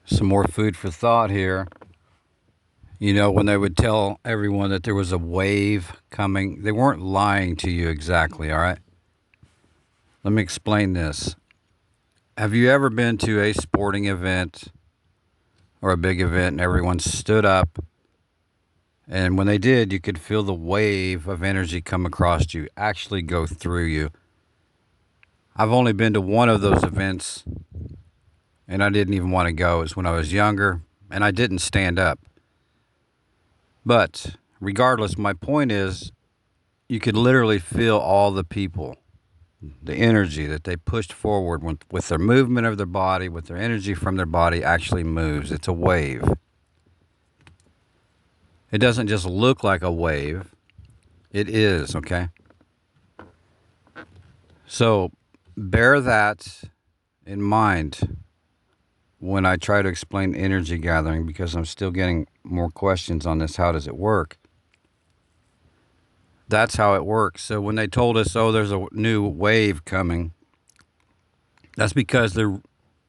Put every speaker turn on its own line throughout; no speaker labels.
Some more food for thought here. You know, when they would tell everyone that there was a wave coming, they weren't lying to you exactly, all right? Let me explain this. Have you ever been to a sporting event or a big event and everyone stood up? And when they did, you could feel the wave of energy come across you, actually go through you. I've only been to one of those events, and I didn't even want to go. It was when I was younger, and I didn't stand up. But regardless, my point is you could literally feel all the people, the energy that they pushed forward with their movement of their body, with their energy from their body actually moves. It's a wave. It doesn't just look like a wave, it is, okay? So bear that in mind when I try to explain energy gathering, because I'm still getting more questions on this. How does it work? That's how it works. So when they told us, oh, there's a new wave coming, that's because there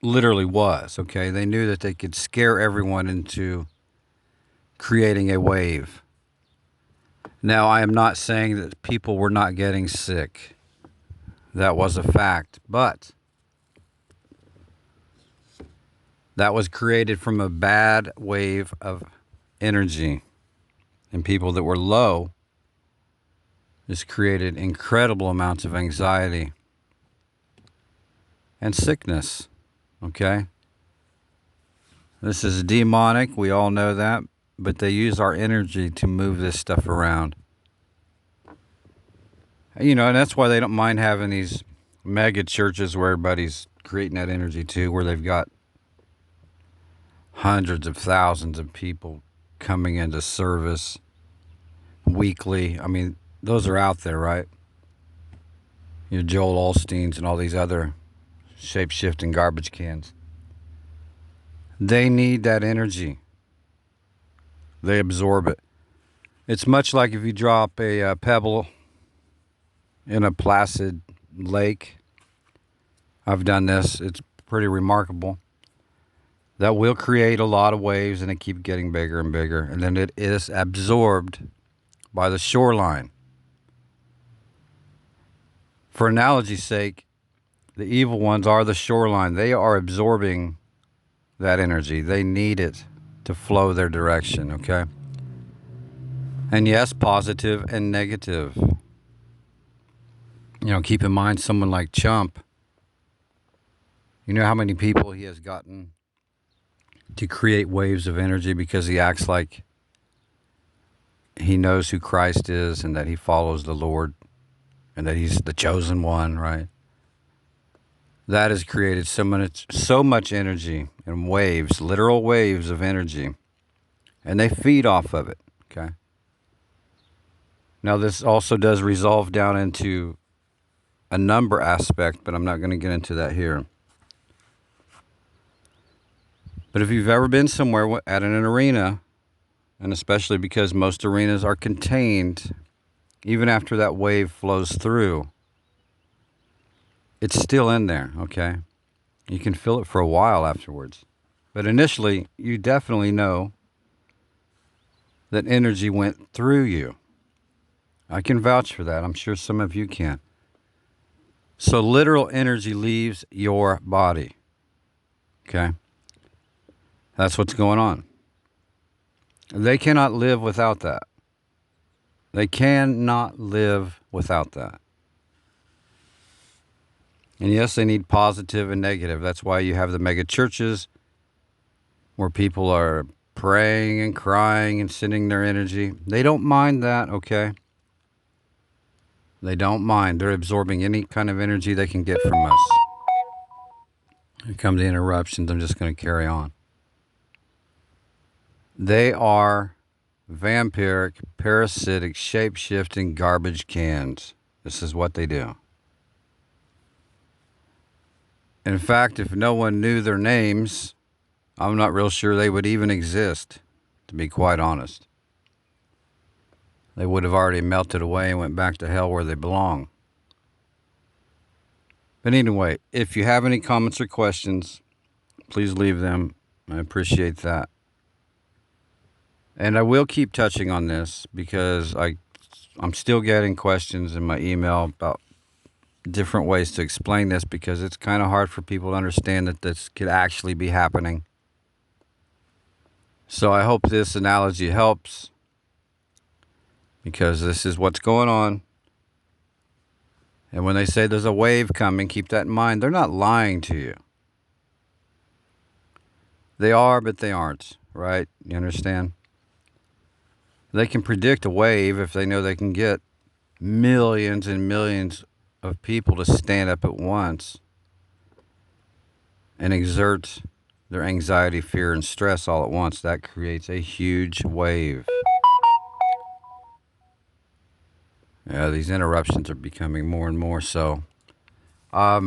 literally was, okay? They knew that they could scare everyone into creating a wave. Now, I am not saying that people were not getting sick. That was a fact. But that was created from a bad wave of energy. And people that were low, this created incredible amounts of anxiety and sickness, okay? This is demonic. We all know that. But they use our energy to move this stuff around. You know, and that's why they don't mind having these mega churches where everybody's creating that energy too, where they've got hundreds of thousands of people coming into service weekly. I mean, those are out there, right? You know, Joel Osteen's and all these other shape-shifting garbage cans. They need that energy. They absorb it. It's much like if you drop a pebble in a placid lake. I've done this. It's pretty remarkable. That will create a lot of waves, and it keeps getting bigger and bigger. And then it is absorbed by the shoreline. For analogy's sake, the evil ones are the shoreline. They are absorbing that energy. They need it to flow their direction, okay? And yes, positive and negative. You know, keep in mind someone like Chump. You know how many people he has gotten to create waves of energy because he acts like he knows who Christ is and that he follows the Lord and that he's the chosen one, right? That has created so much energy and waves, literal waves of energy, and they feed off of it, okay? Now, this also does resolve down into a number aspect, but I'm not going to get into that here. But if you've ever been somewhere at an arena, and especially because most arenas are contained, even after that wave flows through, it's still in there, okay? You can feel it for a while afterwards. But initially, you definitely know that energy went through you. I can vouch for that. I'm sure some of you can. So literal energy leaves your body, okay? That's what's going on. They cannot live without that. They cannot live without that. And yes, they need positive and negative. That's why you have the mega churches where people are praying and crying and sending their energy. They don't mind that, okay? They don't mind. They're absorbing any kind of energy they can get from us. Here come the interruptions. I'm just going to carry on. They are vampiric, parasitic, shape-shifting garbage cans. This is what they do. In fact, if no one knew their names, I'm not real sure they would even exist, to be quite honest. They would have already melted away and went back to hell where they belong. But anyway, if you have any comments or questions, please leave them I appreciate that. And I will keep touching on this because I'm still getting questions in my email about different ways to explain this because it's kind of hard for people to understand that this could actually be happening. So I hope this analogy helps because this is what's going on. And when they say there's a wave coming, keep that in mind. They're not lying to you. They are, but they aren't, right? You understand? They can predict a wave if they know they can get millions and millions of people to stand up at once and exert their anxiety, fear, and stress all at once. That creates a huge wave. Yeah, these interruptions are becoming more and more so. I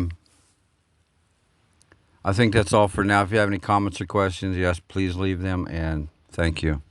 think that's all for now. If you have any comments or questions, yes, please leave them, and thank you.